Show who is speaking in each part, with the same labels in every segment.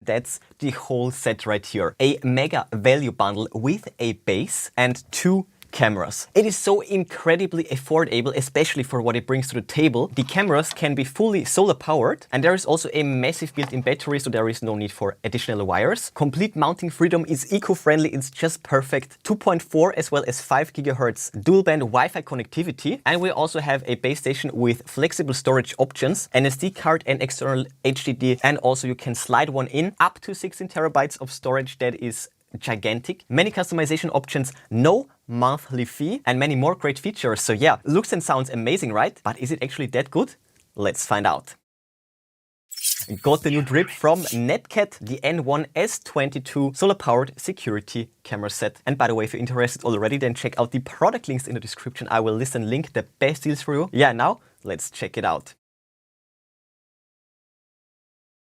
Speaker 1: That's the whole set right here. A mega value bundle with a base and 2 cameras. It is so incredibly affordable, especially for what it brings to the table. The cameras can be fully solar powered, and there is also a massive built-in battery, so there is no need for additional wires. Complete mounting freedom is eco-friendly, it's just perfect. 2.4 as well as 5 GHz dual band Wi-Fi connectivity, and we also have a base station with flexible storage options, an SD card and external HDD, and also you can slide one in up to 16 terabytes of storage. That is gigantic. Many customization options, no monthly fee, and many more great features. So yeah, looks and sounds amazing, right? But is it actually that good? Let's find out. Got the new drip from napcat, the N1S22 solar-powered security camera set. And by the way, if you're interested already, then check out the product links in the description. I will list and link the best deals for you. Yeah, now let's check it out.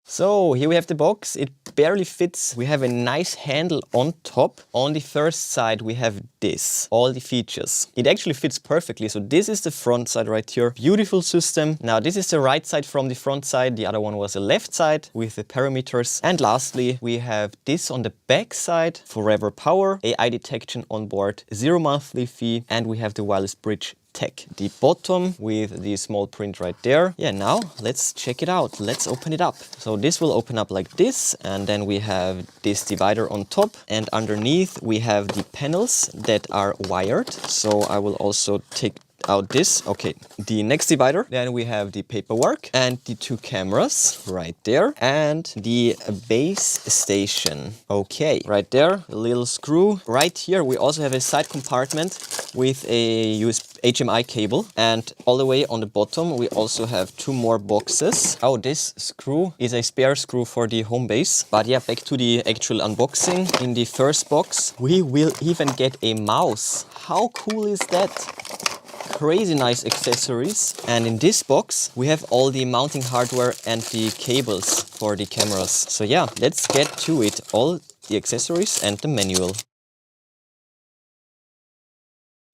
Speaker 1: So here we have the box. It barely fits. We have a nice handle on top. On the first side we have this, all the features. It actually fits perfectly. So this is the front side right here. Beautiful system. Now this is the right side from the front side. The other one was the left side with the parameters. And lastly, we have this on the back side. Forever power, AI detection on board, 0 monthly fee, and we have the wireless bridge tech. The bottom with the small print right there. Yeah, now let's check it out. Let's open it up. So this will open up like this, and then we have this divider on top, and underneath we have the panels that are wired. So I will also take out this. Okay, the next divider. Then we have the paperwork and the 2 cameras right there, and the base station. Okay, right there, a little screw. Right here we also have a side compartment with a HDMI cable, and all the way on the bottom we also have 2 more boxes. Oh, this screw is a spare screw for the home base. But yeah, back to the actual unboxing. In the first box we will even get a mouse. How cool is that? Crazy nice accessories. And in this box we have all the mounting hardware and the cables for the cameras. So yeah, let's get to it. All the accessories and the manual.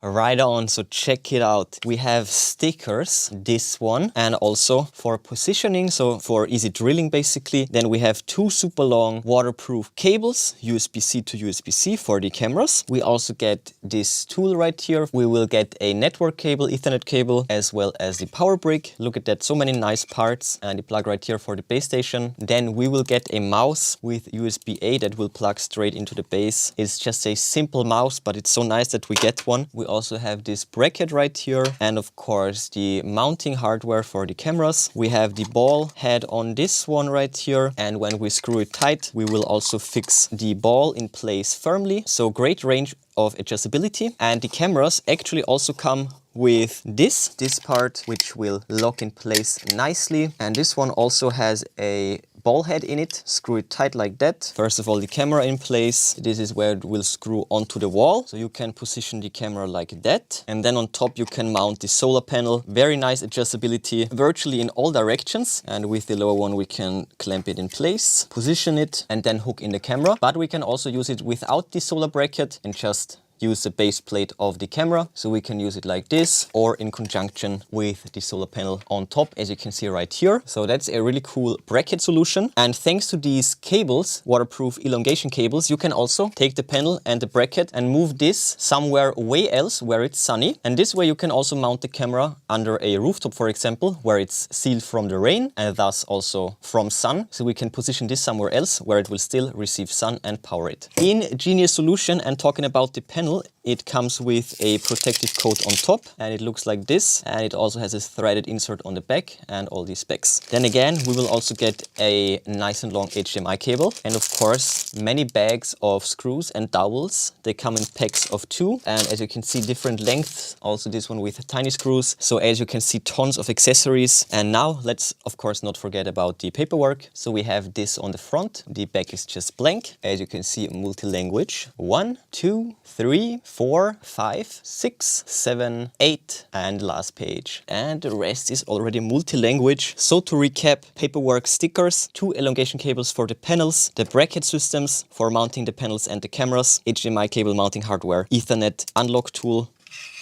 Speaker 1: Right on, so check it out. We have stickers, this one, and also for positioning, so for easy drilling basically. Then we have 2 super long waterproof cables, USB-C to USB-C for the cameras. We also get this tool right here. We will get a network cable, Ethernet cable, as well as the power brick. Look at that, so many nice parts. And the plug right here for the base station. Then we will get a mouse with USB-A that will plug straight into the base. It's just a simple mouse, but it's so nice that we get one. We also have this bracket right here, and of course the mounting hardware for the cameras. We have the ball head on this one right here, and when we screw it tight we will also fix the ball in place firmly. So great range of adjustability. And the cameras actually also come with this part, which will lock in place nicely. And this one also has a ball head in it. Screw it tight like that. First of all, the camera in place. This is where it will screw onto the wall. So you can position the camera like that. And then on top you can mount the solar panel. Very nice adjustability virtually in all directions. And with the lower one we can clamp it in place, position it, and then hook in the camera. But we can also use it without the solar bracket and just use the base plate of the camera. So we can use it like this or in conjunction with the solar panel on top, as you can see right here. So that's a really cool bracket solution. And thanks to these cables, waterproof elongation cables, you can also take the panel and the bracket and move this somewhere way else where it's sunny. And this way you can also mount the camera under a rooftop, for example, where it's sealed from the rain and thus also from sun. So we can position this somewhere else where it will still receive sun and power it. Ingenious solution. And talking about the panel, it comes with a protective coat on top, and it looks like this, and it also has a threaded insert on the back and all these specs. Then again, we will also get a nice and long HDMI cable, and of course many bags of screws and dowels. They come in packs of 2, and as you can see, different lengths. Also this one with tiny screws. So as you can see, tons of accessories. And now let's of course not forget about the paperwork. So we have this on the front. The back is just blank. As you can see, multi-language. 1, 2, 3, 4, 5, 6, 7, 8, and last page. And the rest is already multi-language. So to recap, paperwork, stickers, 2 elongation cables for the panels, the bracket systems for mounting the panels and the cameras, HDMI cable mounting hardware, Ethernet unlock tool,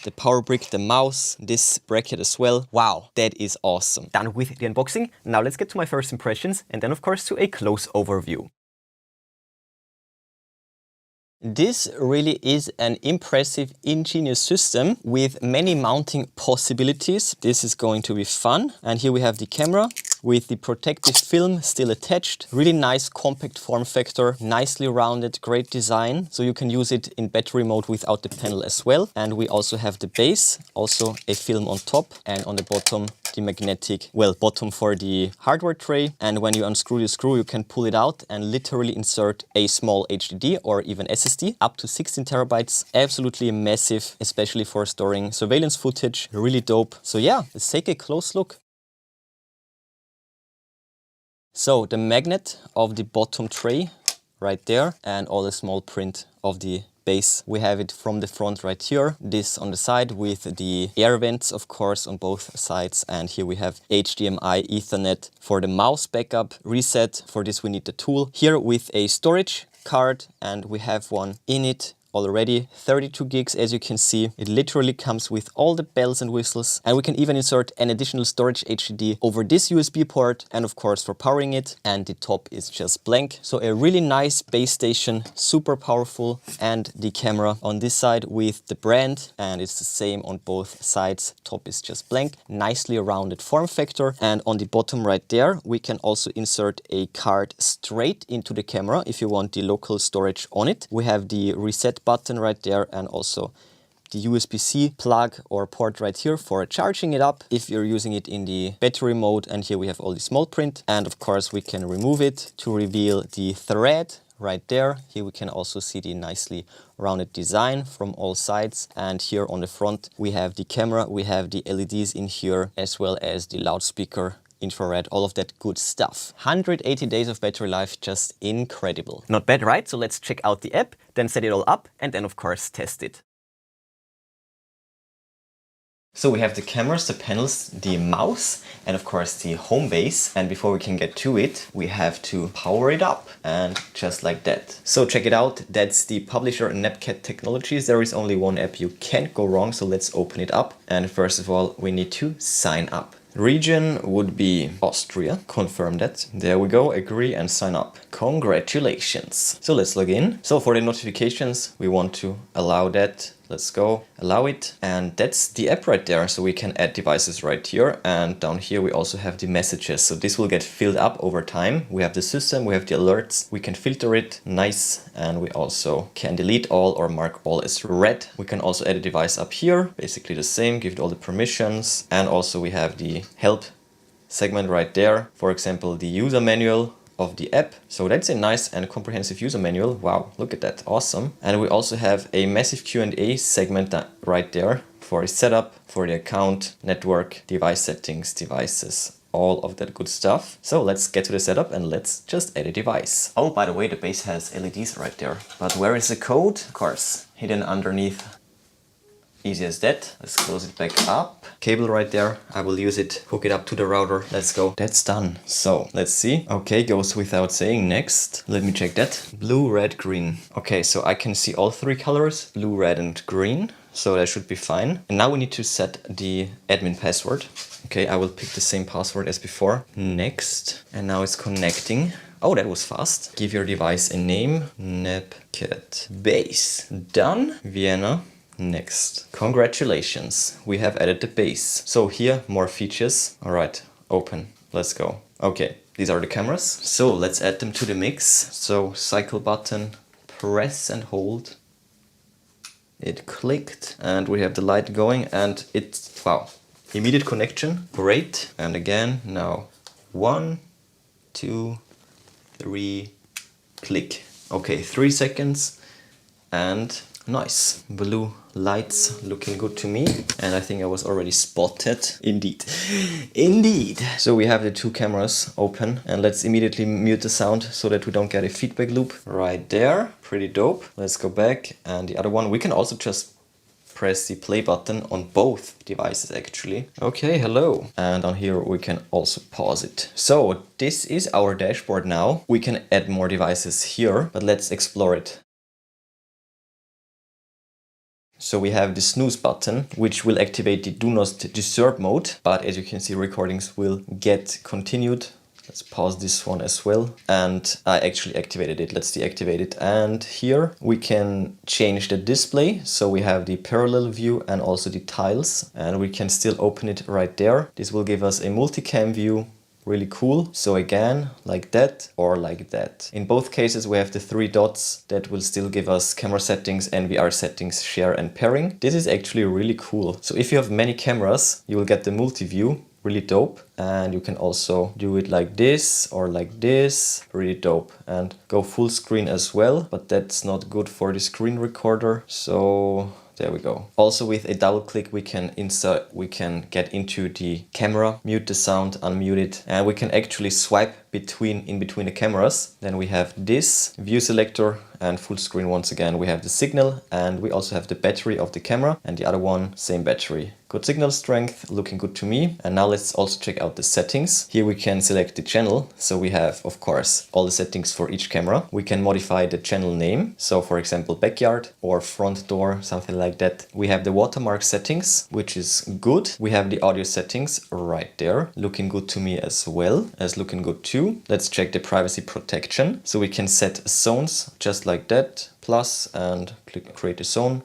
Speaker 1: the power brick, the mouse, this bracket as well. Wow, that is awesome. Done with the unboxing. Now let's get to my first impressions and then of course to a close overview. This really is an impressive, ingenious system with many mounting possibilities. This is going to be fun. And here we have the camera with the protective film still attached. Really nice compact form factor, nicely rounded, great design. So you can use it in battery mode without the panel as well. And we also have the base, also a film on top, and on the bottom the magnetic, well, bottom for the hardware tray. And when you unscrew the screw, you can pull it out and literally insert a small HDD or even SSD up to 16 terabytes. Absolutely massive, especially for storing surveillance footage. Really dope. So yeah, let's take a close look. So the magnet of the bottom tray right there, and all the small print of the base. We have it from the front right here, this on the side with the air vents, of course, on both sides. And here we have HDMI, Ethernet for the mouse backup, reset. For this we need the tool. Here with a storage card, and we have one in it already, 32 gigs as you can see. It literally comes with all the bells and whistles, and we can even insert an additional storage HDD over this USB port, and of course for powering it. And the top is just blank. So a really nice base station, super powerful. And the camera on this side with the brand, and it's the same on both sides. Top is just blank, nicely rounded form factor. And on the bottom right there, we can also insert a card straight into the camera if you want the local storage on it. We have the reset button right there, and also the USB-C plug or port right here for charging it up if you're using it in the battery mode. And here we have all the small print, and of course we can remove it to reveal the thread right there. Here we can also see the nicely rounded design from all sides. And here on the front we have the camera, we have the LEDs in here, as well as the loudspeaker, infrared, all of that good stuff. 180 days of battery life, just incredible. Not bad, right? So let's check out the app, then set it all up, and then of course test it. So we have the cameras, the panels, the mouse, and of course the home base. And before we can get to it, we have to power it up, and just like that. So check it out. That's the publisher napcat Technologies. There is only one app, you can't go wrong. So let's open it up. And first of all, we need to sign up. Region would be Austria. Confirm that. There we go. Agree and sign up. Congratulations. So let's log in. So for the notifications, we want to allow that. Let's go, allow it. And that's the app right there. So we can add devices right here. And down here we also have the messages. So this will get filled up over time. We have the system, we have the alerts. We can filter it. Nice. And we also can delete all or mark all as red. We can also add a device up here. Basically the same, give it all the permissions. And also we have the help segment right there. For example, the user manual of the app. So that's a nice and comprehensive user manual. Wow, look at that, awesome. And we also have a massive Q&A segment right there for a setup, for the account, network, device settings, devices, all of that good stuff. So let's get to the setup and let's just add a device. Oh, by the way, the base has LEDs right there. But where is the code? Of course, hidden underneath. Easy as that. Let's close it back up. Cable right there. I will use it, hook it up to the router. Let's go. That's done. So let's see. Okay, goes without saying. Next, let me check that. Blue, red, green. Okay, so I can see all three colors, blue, red, and green. So that should be fine. And now we need to set the admin password. Okay, I will pick the same password as before. Next. And now it's connecting. Oh, that was fast. Give your device a name. napcat base. Done. Vienna. Next. Congratulations, we have added the base. So here, more features. All right, open. Let's go. Okay, these are the cameras. So let's add them to the mix. So cycle button, press and hold. It clicked and we have the light going and it's, wow, immediate connection. Great. And again, now 1, 2, 3, click. Okay, 3 seconds and nice. Blue lights looking good to me. And I think I was already spotted. Indeed. Indeed. So we have the two cameras open and let's immediately mute the sound so that we don't get a feedback loop right there. Pretty dope. Let's go back. And the other one, we can also just press the play button on both devices actually. Okay, hello. And on here we can also pause it. So this is our dashboard now. We can add more devices here, but let's explore it. So we have the snooze button, which will activate the do not disturb mode. But as you can see, recordings will get continued. Let's pause this one as well. And I actually activated it. Let's deactivate it. And here we can change the display. So we have the parallel view and also the tiles. And we can still open it right there. This will give us a multicam view. Really cool. So again, like that or like that. In both cases, we have the 3 dots that will still give us camera settings, NVR settings, share and pairing. This is actually really cool. So if you have many cameras, you will get the multi-view. Really dope. And you can also do it like this or like this. Really dope. And go full screen as well, but that's not good for the screen recorder. So there we go. Also with a double click we can get into the camera, mute the sound, unmute it, and we can actually swipe in between the cameras. Then we have this view selector and full screen once again. We have the signal and we also have the battery of the camera, and the other one, same battery. Good signal strength, looking good to me. And now let's also check out the settings. Here we can select the channel. So we have, of course, all the settings for each camera. We can modify the channel name. So for example, backyard or front door, something like that. We have the watermark settings, which is good. We have the audio settings right there. Looking good to me as well as looking good too. Let's check the privacy protection. So we can set zones just like that, plus, and click create a zone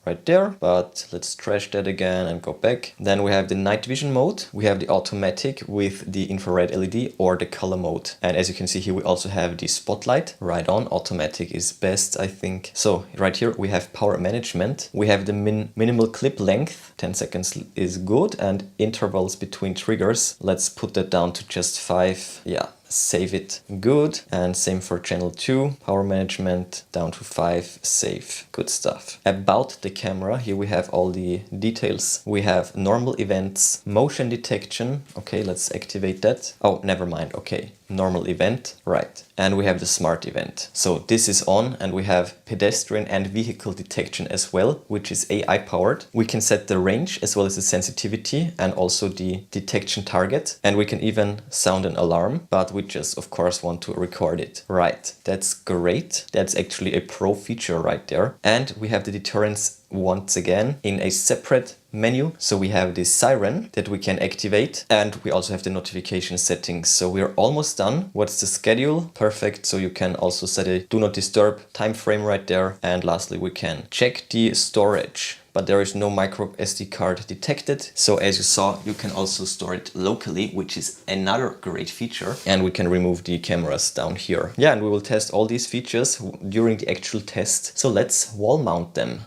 Speaker 1: right there, but let's trash that again and go back. Then we have the night vision mode. We have the automatic with the infrared LED or the color mode. And as you can see here, we also have the spotlight right on. Automatic is best, I think. So right here we have power management. We have the minimal clip length. 10 seconds is good, and intervals between triggers. Let's put that down to just 5. Yeah. Save it, good. And same for channel 2, power management down to 5, save, good stuff. About the camera, here we have all the details. We have normal events, motion detection. Okay, let's activate that. Oh, never mind. Okay, normal event, right. And we have the smart event. So this is on, and we have pedestrian and vehicle detection as well, which is AI powered. We can set the range as well as the sensitivity and also the detection target. And we can even sound an alarm, but we just of course want to record it. Right, that's great. That's actually a pro feature right there. And we have the deterrence once again in a separate menu. So we have this siren that we can activate, and we also have the notification settings. So we're almost done. What's the schedule? Perfect. So you can also set a do not disturb time frame right there. And lastly, we can check the storage, but there is no micro SD card detected. So as you saw, you can also store it locally, which is another great feature. And we can remove the cameras down here. Yeah, and we will test all these features during the actual test. So let's wall mount them.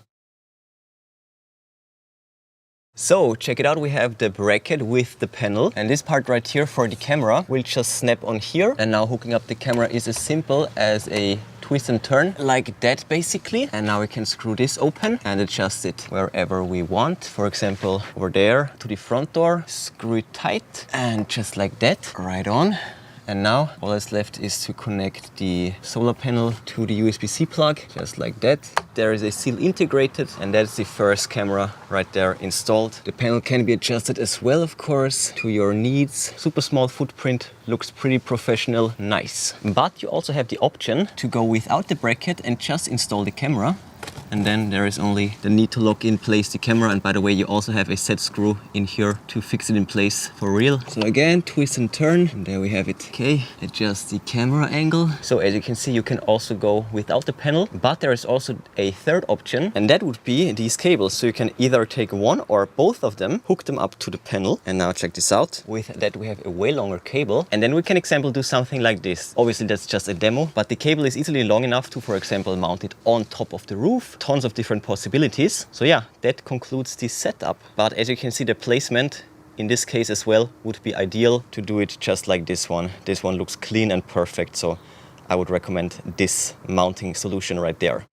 Speaker 1: So check it out, we have the bracket with the panel, and this part right here for the camera will just snap on here. And now hooking up the camera is as simple as a twist and turn like that basically. And now we can screw this open and adjust it wherever we want. For example, over there to the front door, screw it tight and just like that, right on. And now all that's left is to connect the solar panel to the USB-C plug, just like that. There is a seal integrated, and that's the first camera right there installed. The panel can be adjusted as well, of course, to your needs. Super small footprint, looks pretty professional, nice. But you also have the option to go without the bracket and just install the camera. And then there is only the need to lock in place the camera. And by the way, you also have a set screw in here to fix it in place for real. So again, twist and turn, and there we have it. Okay, adjust the camera angle. So as you can see, you can also go without the panel, but there is also a third option, and that would be these cables. So you can either take one or both of them, hook them up to the panel. And now check this out. With that, we have a way longer cable. And then we can, example, do something like this. Obviously, that's just a demo, but the cable is easily long enough to, for example, mount it on top of the roof. Tons of different possibilities. So yeah, that concludes the setup. But as you can see, the placement in this case as well would be ideal to do it just like this one. This one looks clean and perfect. So I would recommend this mounting solution right there.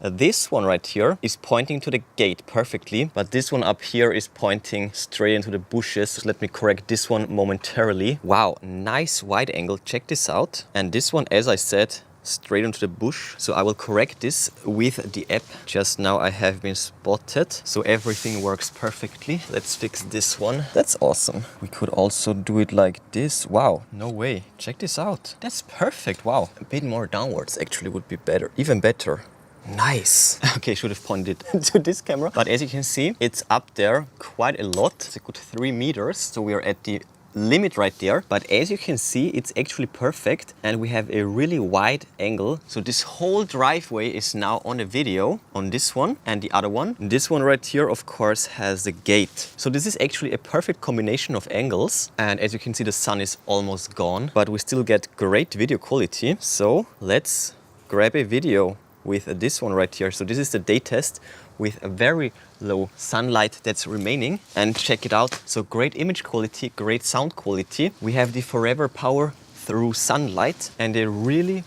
Speaker 1: This one right here is pointing to the gate perfectly, but this one up here is pointing straight into the bushes. So let me correct this one momentarily. Wow, nice wide angle. Check this out. And this one, as I said, straight into the bush. So I will correct this with the app. Just now I have been spotted. So everything works perfectly. Let's fix this one. That's awesome. We could also do it like this. Wow, no way. Check this out. That's perfect. Wow. A bit more downwards actually would be better. Even better. Nice. Okay, should have pointed to this camera. But as you can see, it's up there quite a lot. It's a good 3 meters. So we are at the limit right there. But as you can see, it's actually perfect. And we have a really wide angle. So this whole driveway is now on a video on this one and the other one. This one right here, of course, has a gate. So this is actually a perfect combination of angles. And as you can see, the sun is almost gone, but we still get great video quality. So let's grab a video with this one right here. So this is the day test with a very low sunlight that's remaining, and check it out. So great image quality, great sound quality. We have the forever power through sunlight and a really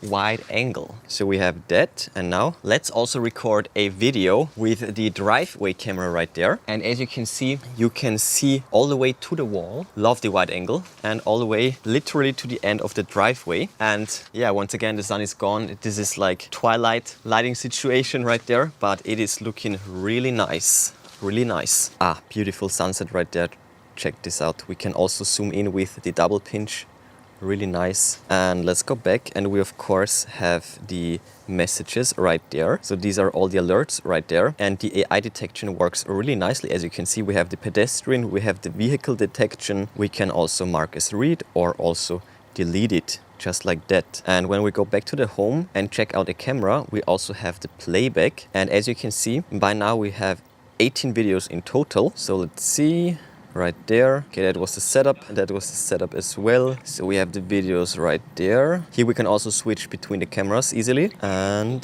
Speaker 1: wide angle. So we have that, and now let's also record a video with the driveway camera right there. And as you can see all the way to the wall. Love the wide angle, and all the way literally to the end of the driveway. And yeah, once again, the sun is gone. This is like twilight lighting situation right there, but it is looking really nice, really nice. Ah, beautiful sunset right there. Check this out. We can also zoom in with the double pinch. Really nice. And let's go back, and we of course have the messages right there. So these are all the alerts right there, and the AI detection works really nicely. As you can see, we have the pedestrian, we have the vehicle detection. We can also mark as read or also delete it, just like that. And when we go back to the home and check out the camera, we also have the playback. And as you can see, by now we have 18 videos in total. So let's see. Right there. Okay, that was the setup. That was the setup as well. So we have the videos right there. Here we can also switch between the cameras easily. And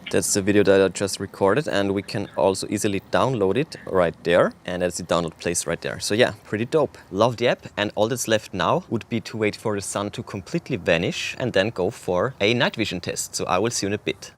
Speaker 1: that's the video that I just recorded. And we can also easily download it right there. And that's the download place right there. So yeah, pretty dope. Love the app. And all that's left now would be to wait for the sun to completely vanish and then go for a night vision test. So I will see you in a bit.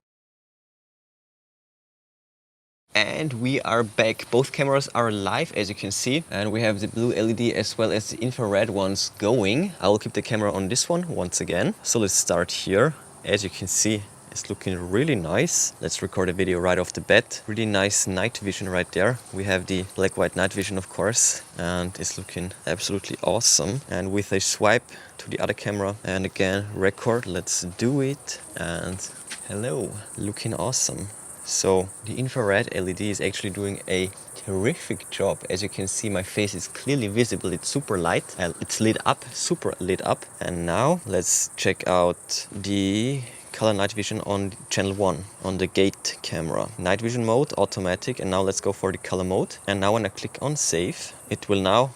Speaker 1: And we are back. Both cameras are live, as you can see. And we have the blue LED as well as the infrared ones going. I will keep the camera on this one once again. So let's start here. As you can see, it's looking really nice. Let's record a video right off the bat. Really nice night vision right there. We have the black-white night vision, of course, and it's looking absolutely awesome. And with a swipe to the other camera and again record, let's do it. And hello, looking awesome. So the infrared LED is actually doing a terrific job. As you can see, my face is clearly visible. It's super light. It's lit up, super lit up. And now let's check out the color night vision on channel 1 on the gate camera. Night vision mode, automatic. And now let's go for the color mode. And now when I click on save, it will now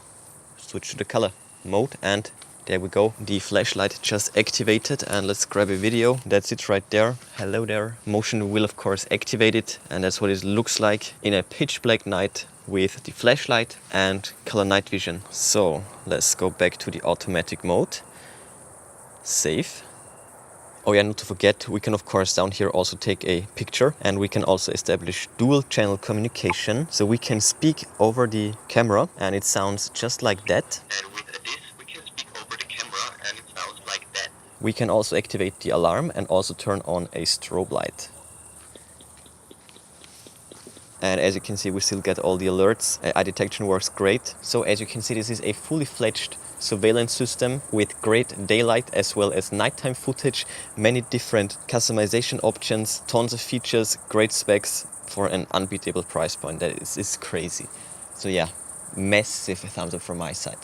Speaker 1: switch to the color mode, and there we go. The flashlight just activated, and let's grab a video. That's it right there. Hello there. Motion will of course activate it, and that's what it looks like in a pitch black night with the flashlight and color night vision. So let's go back to the automatic mode. Save. Oh yeah, not to forget, we can of course down here also take a picture, and we can also establish dual channel communication. So we can speak over the camera and it sounds just like that. And with this, we can speak over the camera and it sounds like that. We can also activate the alarm and also turn on a strobe light. And as you can see, we still get all the alerts. Eye detection works great. So as you can see, this is a fully fledged surveillance system with great daylight as well as nighttime footage, many different customization options, tons of features, great specs for an unbeatable price point. That is crazy. So yeah, massive thumbs up from my side.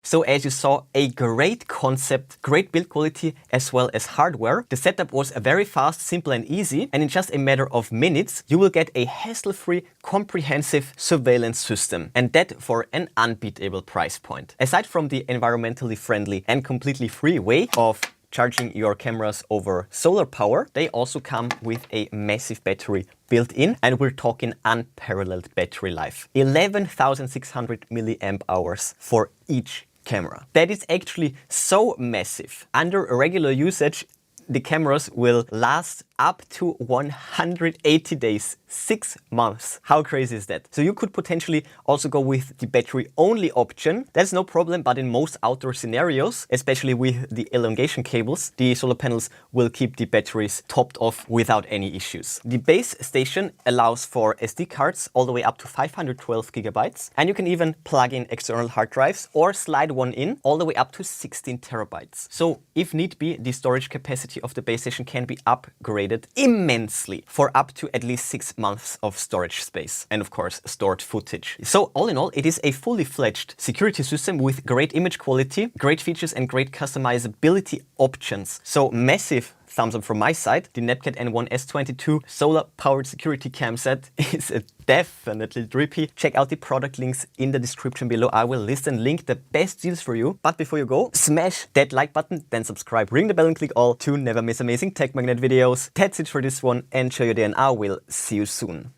Speaker 1: So as you saw, a great concept, great build quality as well as hardware. The setup was very fast, simple and easy, and in just a matter of minutes you will get a hassle-free, comprehensive surveillance system, and that for an unbeatable price point. Aside from the environmentally friendly and completely free way of charging your cameras over solar power, they also come with a massive battery built in, and we're talking unparalleled battery life. 11,600 milliamp hours for each camera. That is actually so massive. Under regular usage, the cameras will last up to 180 days, 6 months. How crazy is that? So you could potentially also go with the battery only option. That's no problem, but in most outdoor scenarios, especially with the elongation cables, the solar panels will keep the batteries topped off without any issues. The base station allows for SD cards all the way up to 512 gigabytes, and you can even plug in external hard drives or slide one in all the way up to 16 terabytes. So if need be, the storage capacity of the base station can be upgraded immensely for up to at least 6 months of storage space and of course stored footage. So all in all, it is a fully fledged security system with great image quality, great features and great customizability options. So massive thumbs up from my side. The napcat N1S22 solar powered security cam set is definitely drippy. Check out the product links in the description below. I will list and link the best deals for you. But before you go, smash that like button, then subscribe, ring the bell and click all to never miss amazing tech magnet videos. That's it for this one. Enjoy your day and I will see you soon.